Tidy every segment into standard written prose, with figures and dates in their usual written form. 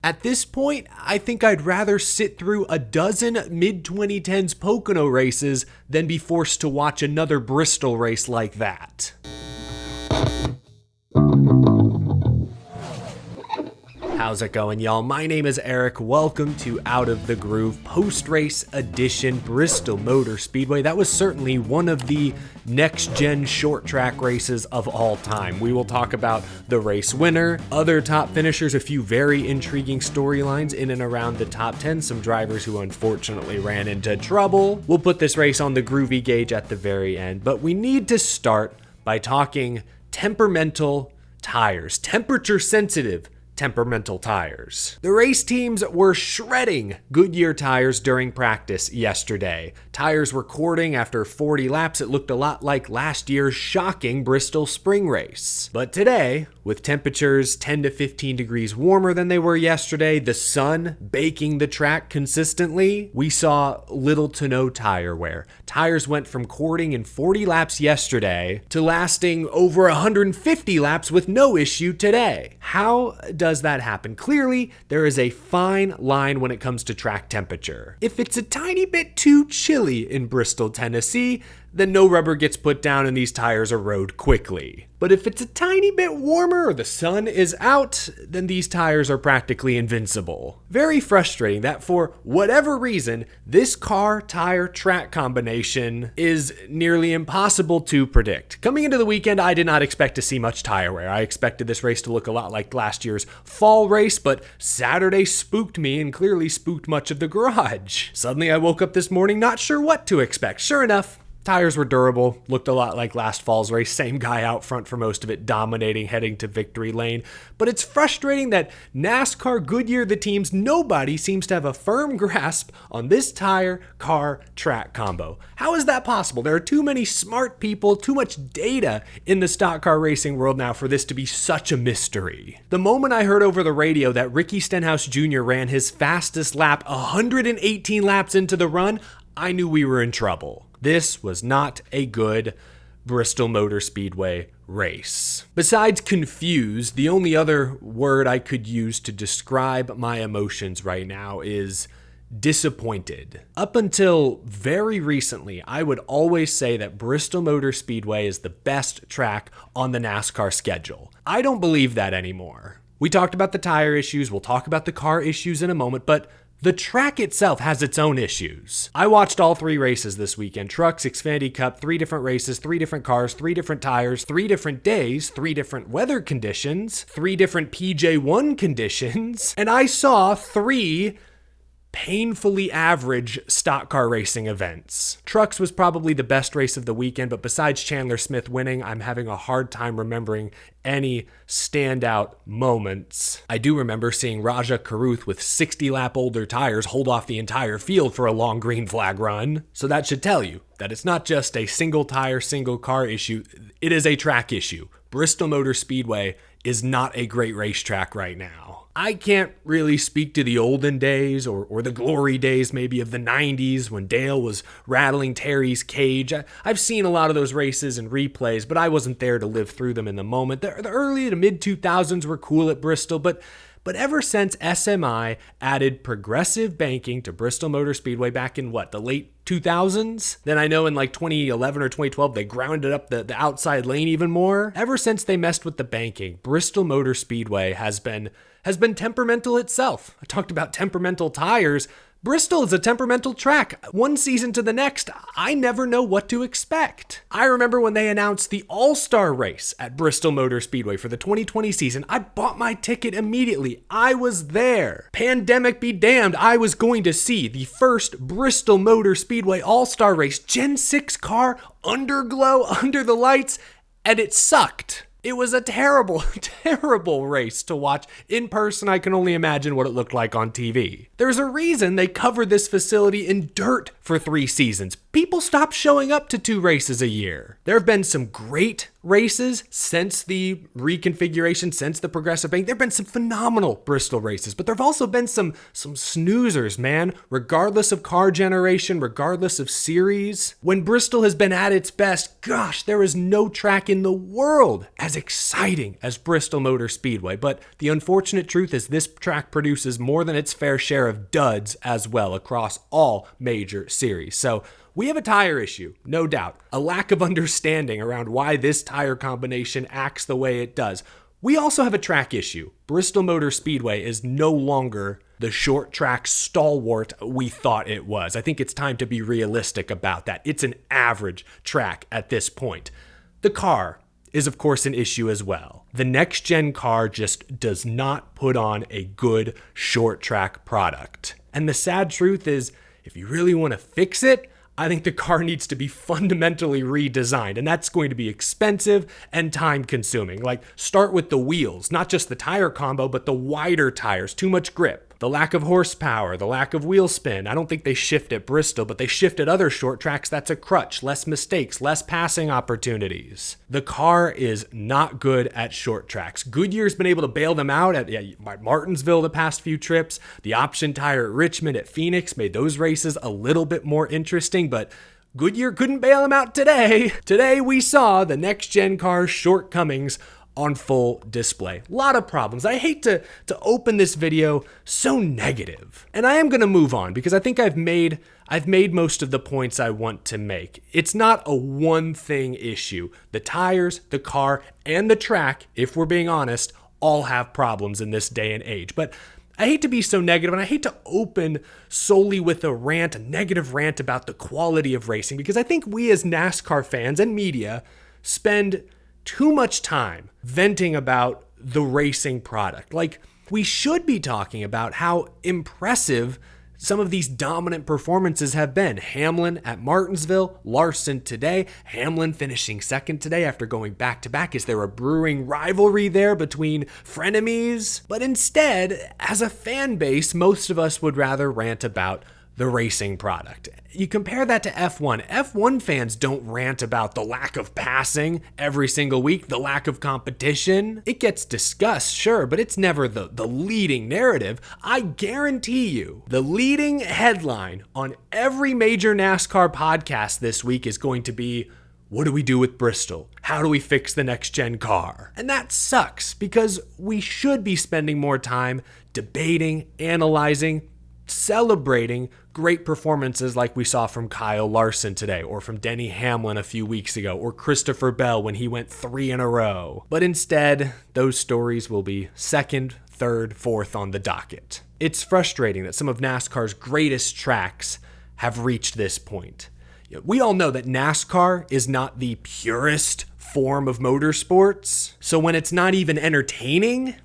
At this point, I think I'd rather sit through a dozen mid-2010s Pocono races than be forced to watch another Bristol race like that. How's it going, y'all? My name is Eric. Welcome to Out of the Groove post-race edition Bristol Motor Speedway. That was certainly one of the next-gen short track races of all time. We will talk about the race winner, other top finishers, a few very intriguing storylines in and around the top 10, some drivers who unfortunately ran into trouble. We'll put this race on the Groovy Gauge at the very end, but we need to start by talking temperamental tires, temperature-sensitive temperamental tires. The race teams were shredding Goodyear tires during practice yesterday. Tires were cording after 40 laps. It looked a lot like last year's shocking Bristol spring race. But today, with temperatures 10 to 15 degrees warmer than they were yesterday, the sun baking the track consistently, we saw little to no tire wear. Tires went from cording in 40 laps yesterday to lasting over 150 laps with no issue today. How does that happen? Clearly, there is a fine line when it comes to track temperature. If it's a tiny bit too chilly in Bristol, Tennessee, then no rubber gets put down and these tires erode quickly. But if it's a tiny bit warmer or the sun is out, then these tires are practically invincible. Very frustrating that for whatever reason, this car tire track combination is nearly impossible to predict. Coming into the weekend, I did not expect to see much tire wear. I expected this race to look a lot like last year's fall race, but Saturday spooked me and clearly spooked much of the garage. Suddenly I woke up this morning not sure what to expect. Sure enough, tires were durable, looked a lot like last fall's race, same guy out front for most of it, dominating, heading to victory lane. But it's frustrating that NASCAR, Goodyear, the teams, nobody seems to have a firm grasp on this tire, car, track combo. How is that possible? There are too many smart people, too much data in the stock car racing world now for this to be such a mystery. The moment I heard over the radio that Ricky Stenhouse Jr. ran his fastest lap 118 laps into the run, I knew we were in trouble. This was not a good Bristol Motor Speedway race. Besides confused, the only other word I could use to describe my emotions right now is disappointed. Up until very recently, I would always say that Bristol Motor Speedway is the best track on the NASCAR schedule. I don't believe that anymore. We talked about the tire issues, we'll talk about the car issues in a moment, but the track itself has its own issues. I watched all three races this weekend. Trucks, Xfinity Cup, 3 different races, 3 different cars, 3 different tires, 3 different days, 3 different weather conditions, 3 different PJ1 conditions, and I saw 3 painfully average stock car racing events. Trucks was probably the best race of the weekend, but besides Chandler Smith winning, I'm having a hard time remembering any standout moments. I do remember seeing Raja Karuth with 60 lap older tires hold off the entire field for a long green flag run. So that should tell you that it's not just a single tire, single car issue, it is a track issue. Bristol Motor Speedway is not a great racetrack right now. I can't really speak to the olden days or the glory days maybe of the 90s when Dale was rattling Terry's cage. I've seen a lot of those races and replays, but I wasn't there to live through them in the moment. The early to mid 2000s were cool at Bristol, but ever since SMI added progressive banking to Bristol Motor Speedway back in the late 2000s? Then I know in like 2011 or 2012, they grounded up the outside lane even more. Ever since they messed with the banking, Bristol Motor Speedway has been temperamental itself. I talked about temperamental tires. Bristol is a temperamental track. One season to the next, I never know what to expect. I remember when they announced the All-Star race at Bristol Motor Speedway for the 2020 season, I bought my ticket immediately. I was there. Pandemic be damned, I was going to see the first Bristol Motor Speedway All-Star race, Gen 6 car, underglow, under the lights, and it sucked. It was a terrible, terrible race to watch. In person, I can only imagine what it looked like on TV. There's a reason they covered this facility in dirt for 3 seasons. people stop showing up to 2 races a year. There have been some great races since the reconfiguration, since the progressive bank. There have been some phenomenal Bristol races, but there have also been some snoozers, man. Regardless of car generation, regardless of series, when Bristol has been at its best, gosh, there is no track in the world as exciting as Bristol Motor Speedway. But the unfortunate truth is this track produces more than its fair share of duds as well across all major series. So we have a tire issue, no doubt. A lack of understanding around why this tire combination acts the way it does. We also have a track issue. Bristol Motor Speedway is no longer the short track stalwart we thought it was. I think it's time to be realistic about that. It's an average track at this point. The car is, of course, an issue as well. The next-gen car just does not put on a good short track product. And the sad truth is, if you really want to fix it, I think the car needs to be fundamentally redesigned, and that's going to be expensive and time-consuming. Like, start with the wheels, not just the tire combo, but the wider tires, too much grip. The lack of horsepower, the lack of wheel spin. I don't think they shift at Bristol, but they shift at other short tracks. That's a crutch, less mistakes, less passing opportunities. The car is not good at short tracks. Goodyear's been able to bail them out at Martinsville the past few trips. The option tire at Richmond, at Phoenix made those races a little bit more interesting, but Goodyear couldn't bail them out today. Today we saw the next-gen car's shortcomings on full display. A lot of problems. I hate to open this video so negative. And I am going to move on because I think I've made most of the points I want to make. It's not a one thing issue. The tires, the car, and the track, if we're being honest, all have problems in this day and age. But I hate to be so negative, and I hate to open solely with a negative rant about the quality of racing, because I think we as NASCAR fans and media spend too much time venting about the racing product. Like, we should be talking about how impressive some of these dominant performances have been. Hamlin at Martinsville, Larson today, Hamlin finishing second today after going back-to-back. Is there a brewing rivalry there between frenemies? But instead, as a fan base, most of us would rather rant about the racing product. You compare that to F1. F1 fans don't rant about the lack of passing every single week, the lack of competition. It gets discussed, sure, but it's never the leading narrative. I guarantee you, the leading headline on every major NASCAR podcast this week is going to be, what do we do with Bristol? How do we fix the next-gen car? And that sucks, because we should be spending more time debating, analyzing, celebrating great performances like we saw from Kyle Larson today, or from Denny Hamlin a few weeks ago, or Christopher Bell when he went 3 in a row. But instead, those stories will be second, third, fourth on the docket. It's frustrating that some of NASCAR's greatest tracks have reached this point. We all know that NASCAR is not the purest form of motorsports, so when it's not even entertaining,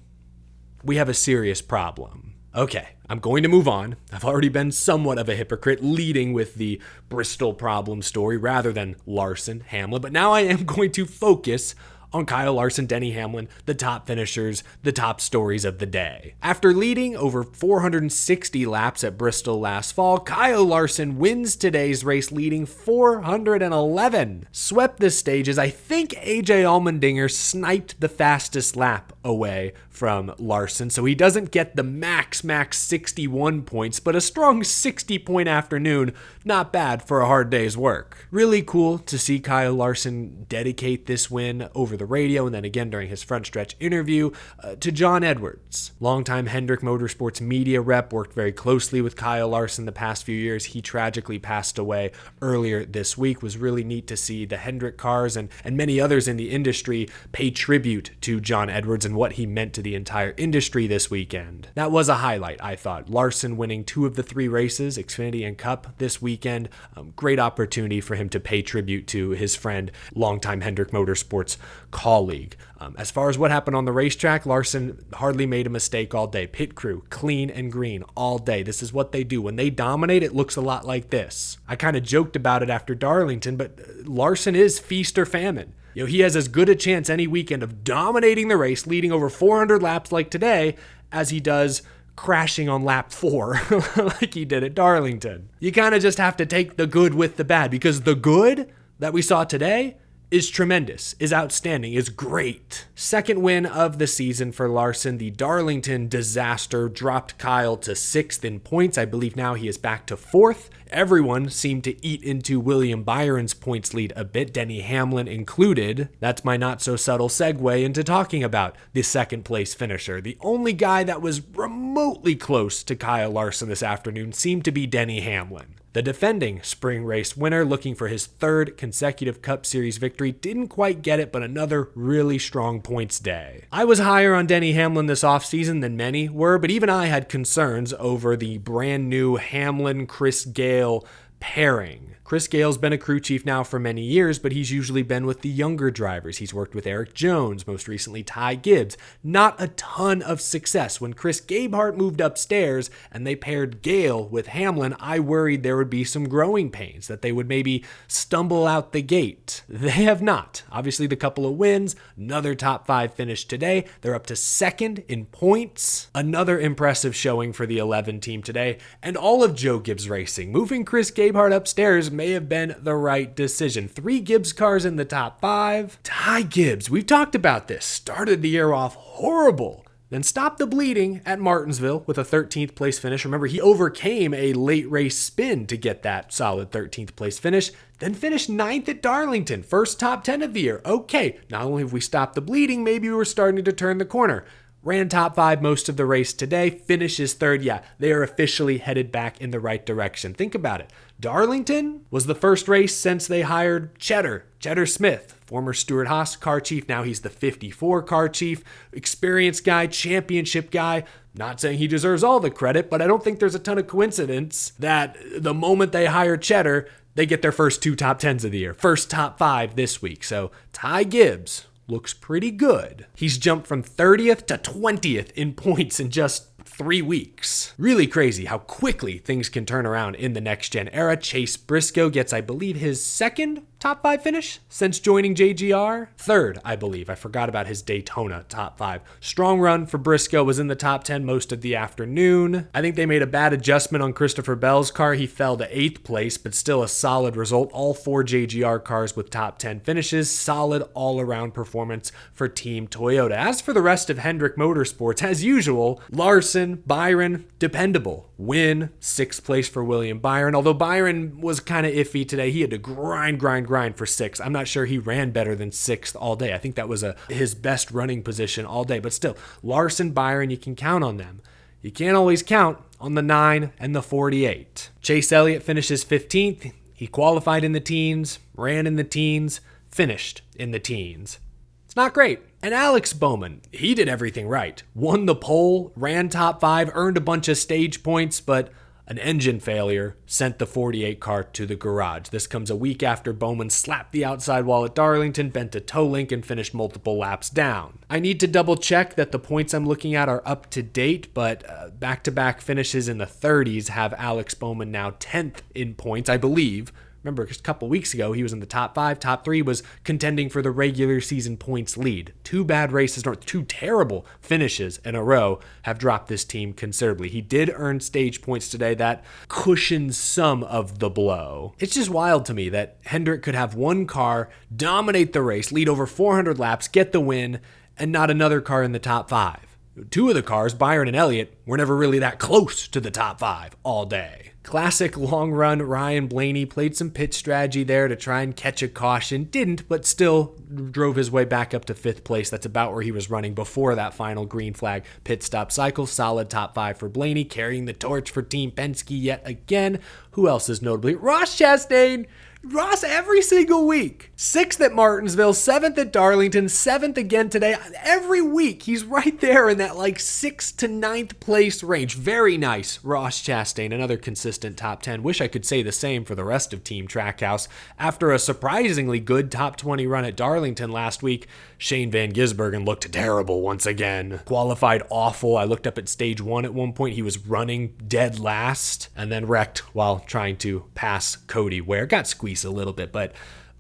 we have a serious problem. Okay, I'm going to move on. I've already been somewhat of a hypocrite leading with the Bristol problem story rather than Larson, Hamlin, but now I am going to focus on Kyle Larson, Denny Hamlin, the top finishers, the top stories of the day. After leading over 460 laps at Bristol last fall, Kyle Larson wins today's race leading 411. Swept the stage as I think AJ Allmendinger sniped the fastest lap away from Larson, so he doesn't get the max 61 points, but a strong 60-point afternoon, not bad for a hard day's work. Really cool to see Kyle Larson dedicate this win over the radio, and then again during his front stretch interview, to John Edwards. Longtime Hendrick Motorsports media rep, worked very closely with Kyle Larson the past few years. He tragically passed away earlier this week. Was really neat to see the Hendrick cars and many others in the industry pay tribute to John Edwards and what he meant to the entire industry this weekend. That was a highlight, I thought. Larson winning 2 of the 3 races, Xfinity and Cup, this weekend. Great opportunity for him to pay tribute to his friend, longtime Hendrick Motorsports colleague. As far as what happened on the racetrack, Larson hardly made a mistake all day. Pit crew, clean and green all day. This is what they do. When they dominate, it looks a lot like this. I kind of joked about it after Darlington, but Larson is feast or famine. He has as good a chance any weekend of dominating the race, leading over 400 laps like today, as he does crashing on lap 4 like he did at Darlington. You kind of just have to take the good with the bad, because the good that we saw today is tremendous, is outstanding, is great. Second win of the season for Larson. The Darlington disaster dropped Kyle to 6th in points. I believe now he is back to 4th. Everyone seemed to eat into William Byron's points lead a bit, Denny Hamlin included. That's my not so subtle segue into talking about the second place finisher. The only guy that was remotely close to Kyle Larson this afternoon seemed to be Denny Hamlin. The defending spring race winner, looking for his 3rd consecutive Cup Series victory, didn't quite get it, but another really strong points day. I was higher on Denny Hamlin this offseason than many were, but even I had concerns over the brand new Hamlin-Chris Gale pairing. Chris Gale's been a crew chief now for many years, but he's usually been with the younger drivers. He's worked with Eric Jones, most recently Ty Gibbs. Not a ton of success. When Chris Gabehart moved upstairs and they paired Gale with Hamlin, I worried there would be some growing pains, that they would maybe stumble out the gate. They have not. Obviously, the couple of wins, another top 5 finish today. They're up to 2nd in points. Another impressive showing for the 11 team today, and all of Joe Gibbs Racing. Moving Chris Gabehart upstairs may have been the right decision. 3 Gibbs cars in the top 5. Ty Gibbs, we've talked about this, started the year off horrible, then stopped the bleeding at Martinsville with a 13th place finish. Remember, he overcame a late race spin to get that solid 13th place finish, then finished 9th at Darlington, first top 10 of the year. Okay, not only have we stopped the bleeding, maybe we're starting to turn the corner. Ran top 5 most of the race today, finishes 3rd. Yeah, they are officially headed back in the right direction. Think about it. Darlington was the first race since they hired Cheddar Smith, former Stewart Haas car chief. Now he's the 54 car chief, experienced guy, championship guy. Not saying he deserves all the credit, but I don't think there's a ton of coincidence that the moment they hire Cheddar, they get their first 2 top 10s of the year, first top 5 this week. So Ty Gibbs looks pretty good. He's jumped from 30th to 20th in points in just 3 weeks. Really crazy how quickly things can turn around in the next gen era. Chase Briscoe gets, I believe, his 2nd top 5 finish since joining JGR. 3rd, I believe. I forgot about his Daytona top 5. Strong run for Briscoe, was in the top 10 most of the afternoon. I think they made a bad adjustment on Christopher Bell's car. He fell to 8th place, but still a solid result. All 4 JGR cars with top 10 finishes. Solid all-around performance for Team Toyota. As for the rest of Hendrick Motorsports, as usual, Larson, Byron, dependable. Win, 6th place for William Byron. Although Byron was kind of iffy today. He had to grind for 6th. I'm not sure he ran better than 6th all day. I think that was his best running position all day. But still, Larson, Byron, you can count on them. You can't always count on the 9 and the 48. Chase Elliott finishes 15th. He qualified in the teens, ran in the teens, finished in the teens. It's not great. And Alex Bowman, he did everything right. Won the pole, ran top 5, earned a bunch of stage points, but an engine failure sent the 48 car to the garage. This comes a week after Bowman slapped the outside wall at Darlington, bent a toe link, and finished multiple laps down. I need to double check that the points I'm looking at are up to date, but back-to-back finishes in the 30s have Alex Bowman now 10th in points, I believe. Remember, just a couple weeks ago, he was in the top 5. Top 3 was contending for the regular season points lead. 2 bad races, or 2 terrible finishes in a row have dropped this team considerably. He did earn stage points today. That cushions some of the blow. It's just wild to me that Hendrick could have one car dominate the race, lead over 400 laps, get the win, and not another car in the top 5. 2 of the cars, Byron and Elliott, were never really that close to the top 5 all day. Classic long run Ryan Blaney played some pit strategy there to try and catch a caution. Didn't, but still drove his way back up to 5th place. That's about where he was running before that final green flag pit stop cycle. Solid top 5 for Blaney, carrying the torch for Team Penske yet again. Who else is notably? Ross Chastain. Ross every single week. 6th at Martinsville, 7th at Darlington, 7th again today. Every week, he's right there in that 6th to 9th place range. Very nice, Ross Chastain, another consistent top 10. Wish I could say the same for the rest of Team Trackhouse. After a surprisingly good top 20 run at Darlington last week, Shane Van Gisbergen looked terrible once again. Qualified awful. I looked up at stage 1 at one point. He was running dead last and then wrecked while trying to pass Cody Ware. Got squeezed a little bit, but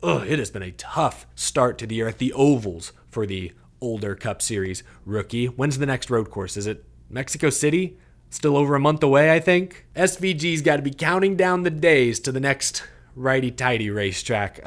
it has been a tough start to the year at the ovals for the older Cup Series rookie. When's the next road course? Is it Mexico City? Still over a month away, I think. SVG's got to be counting down the days to the next righty-tighty racetrack.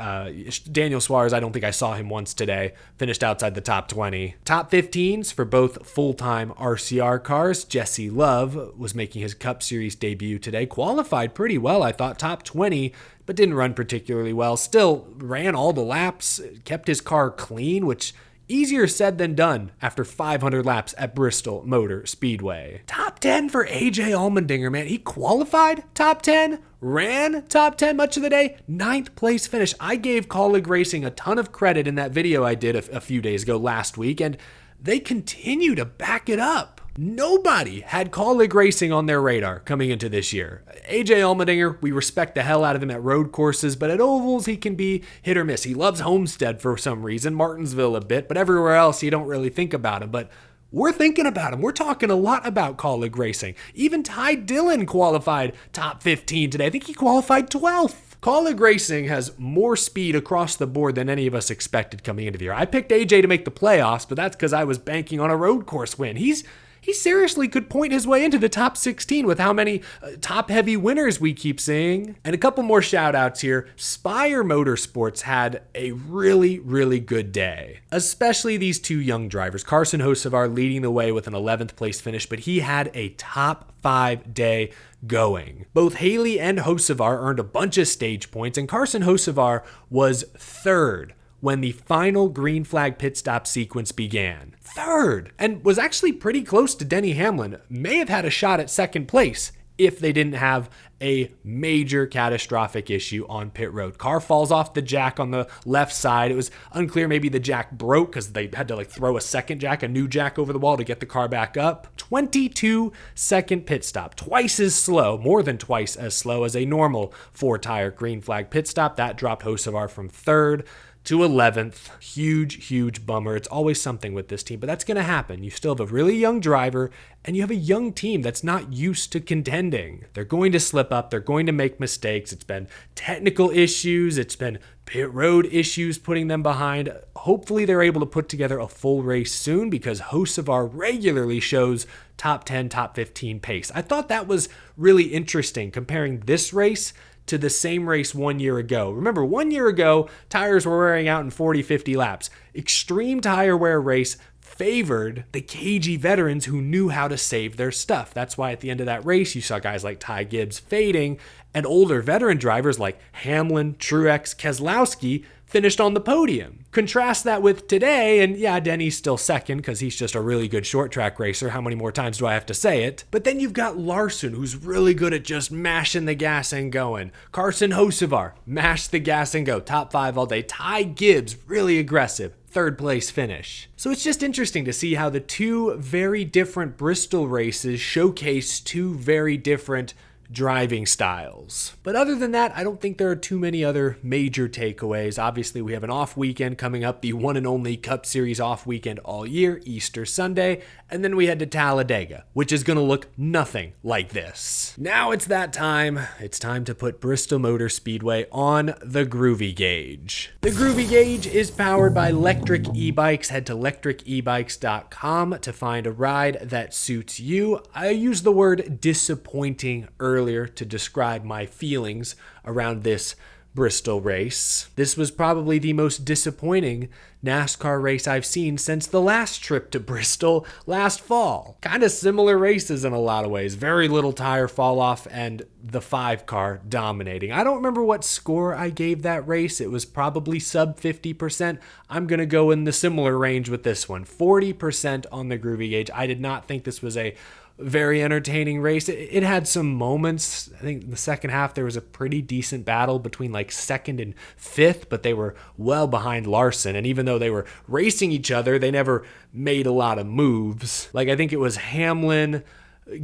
Daniel Suarez, I don't think I saw him once today. Finished outside the top 20. Top 15s for both full-time RCR cars. Jesse Love was making his Cup Series debut today. Qualified pretty well, I thought. Top 20, but didn't run particularly well. Still ran all the laps, kept his car clean, which easier said than done after 500 laps at Bristol Motor Speedway. Top 10 for AJ Allmendinger, man. He qualified top 10, ran top 10 much of the day, 9th place finish. I gave Colleague Racing a ton of credit in that video I did a few days ago last week, and they continue to back it up. Nobody had Colleague Racing on their radar coming into this year. AJ Allmendinger, we respect the hell out of him at road courses, but at ovals he can be hit or miss. He loves Homestead for some reason, Martinsville a bit, but everywhere else you don't really think about him. But we're thinking about him. We're talking a lot about Colleague Racing. Even Ty Dillon qualified top 15 today. I think he qualified 12th. Colleague Racing has more speed across the board than any of us expected coming into the year. I picked AJ to make the playoffs, but that's because I was banking on a road course win. He seriously could point his way into the top 16 with how many top-heavy winners we keep seeing. And a couple more shout-outs here. Spire Motorsports had a really, really good day, especially these two young drivers. Carson Hocevar leading the way with an 11th place finish, but he had a top 5 day going. Both Haley and Hocevar earned a bunch of stage points, and Carson Hocevar was 3rd when the final green flag pit stop sequence began. 3rd, and was actually pretty close to Denny Hamlin. May have had a shot at 2nd place if they didn't have a major catastrophic issue on pit road. Car falls off the jack on the left side. It was unclear, maybe the jack broke because they had to throw a second jack, a new jack over the wall to get the car back up. 22-second pit stop, twice as slow, more than twice as slow as a normal 4-tire green flag pit stop. That dropped Hocevar from 3rd to 11th. Huge bummer. It's always something with this team, but that's going to happen. You still have a really young driver, and you have a young team that's not used to contending. They're going to slip up. They're going to make mistakes. It's been technical issues. It's been pit road issues putting them behind. Hopefully they're able to put together a full race soon because Hocevar regularly shows top 10, top 15 pace. I thought that was really interesting comparing this race to the same race 1 year ago. Remember, 1 year ago, tires were wearing out in 40, 50 laps. Extreme tire wear race favored the cagey veterans who knew how to save their stuff. That's why at the end of that race, you saw guys like Ty Gibbs fading, and older veteran drivers like Hamlin, Truex, Keselowski finished on the podium. Contrast that with today, and yeah, Denny's still second because he's just a really good short track racer. How many more times do I have to say it? But then you've got Larson, who's really good at just mashing the gas and going. Carson Hocevar, mash the gas and go. Top 5 all day. Ty Gibbs, really aggressive. 3rd place finish. So it's just interesting to see how the two very different Bristol races showcase two very different driving styles. But other than that, I don't think there are too many other major takeaways. Obviously, we have an off weekend coming up, the one and only Cup Series off weekend all year, Easter Sunday, and then we head to Talladega, which is going to look nothing like this. Now it's that time. It's time to put Bristol Motor Speedway on the Groovy Gauge. The Groovy Gauge is powered by Electric E-Bikes. Head to electricebikes.com to find a ride that suits you. I used the word disappointing earlier to describe my feelings around this Bristol race. This was probably the most disappointing NASCAR race I've seen since the last trip to Bristol last fall. Kind of similar races in a lot of ways. Very little tire fall off and the 5 car dominating. I don't remember what score I gave that race. It was probably sub 50%. I'm going to go in the similar range with this one. 40% on the Groovy Gauge. I did not think this was a very entertaining race. It had some moments. I think in the second half there was a pretty decent battle between 2nd and 5th, but they were well behind Larson. And even though they were racing each other, they never made a lot of moves. I think it was Hamlin,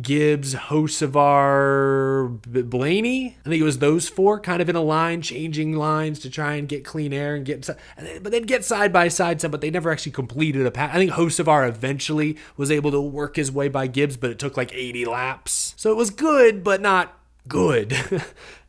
Gibbs, Hocevar, Blaney. I think it was those 4 kind of in a line, changing lines to try and get clean air and but they'd get side by side some, but they never actually completed a pass. I think Hocevar eventually was able to work his way by Gibbs, but it took 80 laps. So it was good, but not good.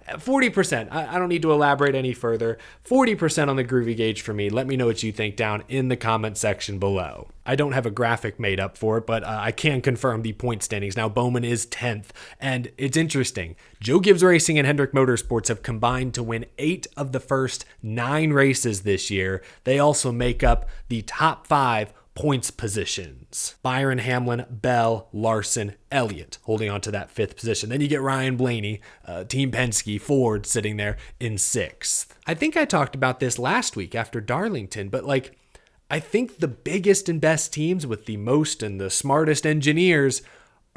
40%. I don't need to elaborate any further. 40% on the Groovy Gauge for me. Let me know what you think down in the comment section below. I don't have a graphic made up for it, but I can confirm the point standings. Now, Bowman is 10th, and it's interesting. Joe Gibbs Racing and Hendrick Motorsports have combined to win 8 of the first 9 races this year. They also make up the top 5 points positions. Byron, Hamlin, Bell, Larson, Elliott holding on to that 5th position. Then you get Ryan Blaney, Team Penske, Ford sitting there in 6th. I think I talked about this last week after Darlington, but I think the biggest and best teams with the most and the smartest engineers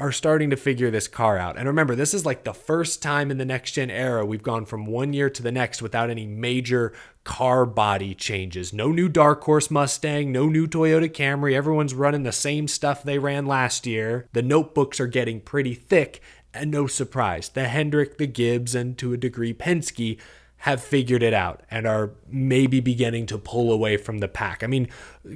are starting to figure this car out. And remember, this is like the first time in the next gen era we've gone from one year to the next without any major car body changes. No new Dark Horse Mustang, no new Toyota Camry. Everyone's running the same stuff they ran last year. The notebooks are getting pretty thick, and no surprise, the Hendrick, the Gibbs, and to a degree Penske have figured it out and are maybe beginning to pull away from the pack. I mean,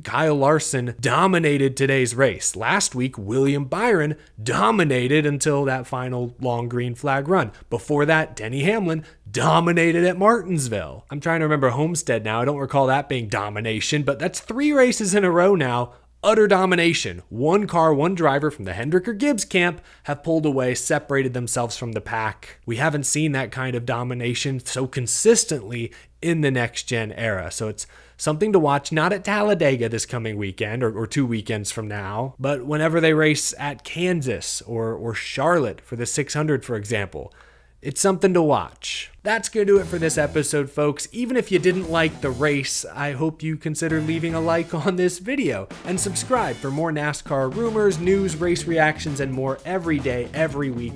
Kyle Larson dominated today's race. Last week, William Byron dominated until that final long green flag run. Before that, Denny Hamlin dominated at Martinsville. I'm trying to remember Homestead now. I don't recall that being domination, but that's 3 races in a row now. Utter domination. One car, one driver from the Hendrick or Gibbs camp have pulled away, separated themselves from the pack. We haven't seen that kind of domination so consistently in the next gen era. So it's something to watch, not at Talladega this coming weekend or 2 weekends from now, but whenever they race at Kansas or Charlotte for the 600, for example. It's something to watch. That's going to do it for this episode, folks. Even if you didn't like the race, I hope you consider leaving a like on this video and subscribe for more NASCAR rumors, news, race reactions, and more every day, every week.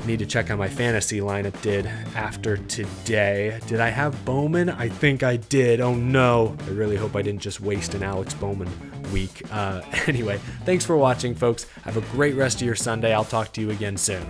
Need to check how my fantasy lineup did after today. Did I have Bowman? I think I did. Oh no. I really hope I didn't just waste an Alex Bowman week. Anyway, thanks for watching, folks. Have a great rest of your Sunday. I'll talk to you again soon.